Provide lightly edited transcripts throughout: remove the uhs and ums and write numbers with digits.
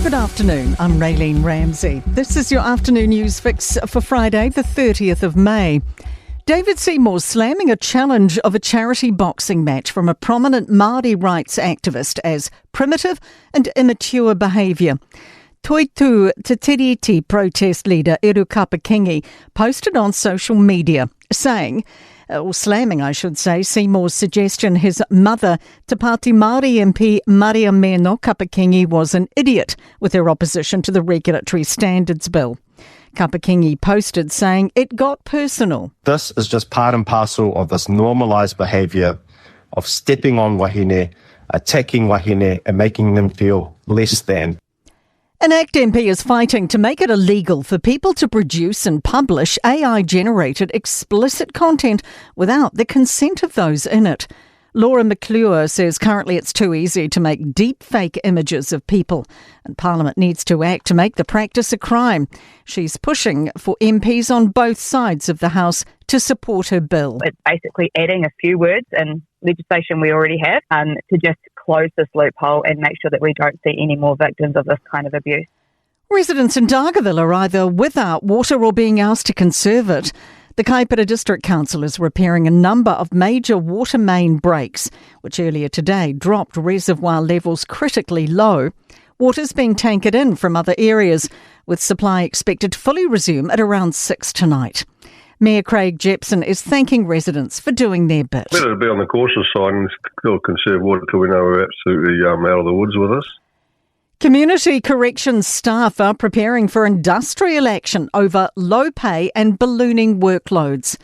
Good afternoon, I'm Raylene Ramsey. This is your afternoon news fix for Friday, the 30th of May. David Seymour slamming a challenge of a charity boxing match from a prominent Māori rights activist as primitive and immature behaviour. Toitu Te Tiriti protest leader Eru Kapakingi posted on social media saying, or slamming I should say, Seymour's suggestion his mother, Te Pāti Māori MP Maria Meno Kapakingi was an idiot with her opposition to the Regulatory Standards Bill. Kapakingi posted saying it got personal. This is just part and parcel of this normalised behaviour of stepping on wahine, attacking wahine and making them feel less than. An ACT MP is fighting to make it illegal for people to produce and publish AI-generated explicit content without the consent of those in it. Laura McClure says currently it's too easy to make deep fake images of people and Parliament needs to act to make the practice a crime. She's pushing for MPs on both sides of the House to support her bill. It's basically adding a few words in legislation we already have to just close this loophole and make sure that we don't see any more victims of this kind of abuse. Residents in Dargaville are either without water or being asked to conserve it. The Kaipara District Council is repairing a number of major water main breaks, which earlier today dropped reservoir levels critically low. Water's being tankered in from other areas, with supply expected to fully resume at around 6 tonight. Mayor Craig Jepson is thanking residents for doing their bit. Better to be on the cautious side and still conserve water till we know we're absolutely out of the woods with this. Community corrections staff are preparing for industrial action over low pay and ballooning workloads.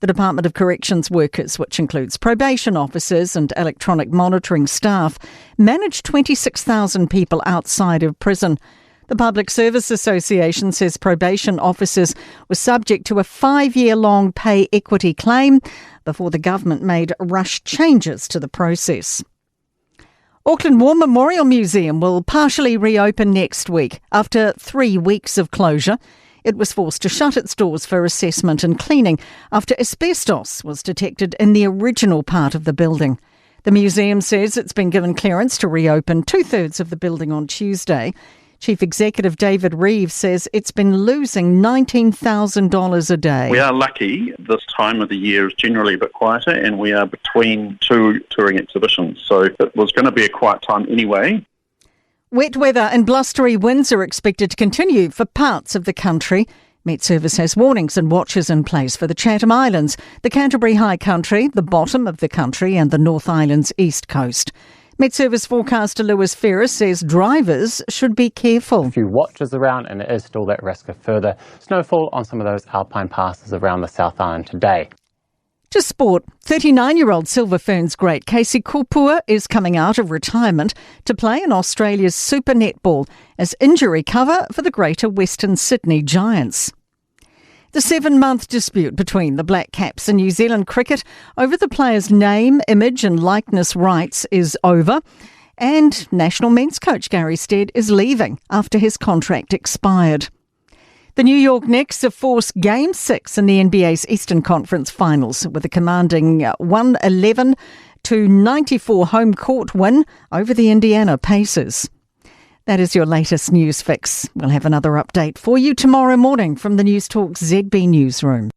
The Department of Corrections workers, which includes probation officers and electronic monitoring staff, manage 26,000 people outside of prison. The Public Service Association says probation officers were subject to a 5-year-long pay equity claim before the government made rushed changes to the process. Auckland War Memorial Museum will partially reopen next week after 3 weeks of closure. It was forced to shut its doors for assessment and cleaning after asbestos was detected in the original part of the building. The museum says it's been given clearance to reopen 2/3 of the building on Tuesday. Chief Executive David Reeves says it's been losing $19,000 a day. We are lucky. This time of the year is generally a bit quieter and we are between two touring exhibitions. So it was going to be a quiet time anyway. Wet weather and blustery winds are expected to continue for parts of the country. Met Service has warnings and watches in place for the Chatham Islands, the Canterbury High Country, the bottom of the country and the North Island's east coast. Met Service forecaster Lewis Ferris says drivers should be careful. A few watches around and there is still that risk of further snowfall on some of those alpine passes around the South Island today. To sport, 39-year-old Silver Ferns great Casey Kopua is coming out of retirement to play in Australia's Super Netball as injury cover for the Greater Western Sydney Giants. The 7-month dispute between the Black Caps and New Zealand cricket over the players' name, image and likeness rights is over, and national men's coach Gary Stead is leaving after his contract expired. The New York Knicks have forced Game 6 in the NBA's Eastern Conference Finals with a commanding 111-94 home court win over the Indiana Pacers. That is your latest news fix. We'll have another update for you tomorrow morning from the Newstalk ZB newsroom.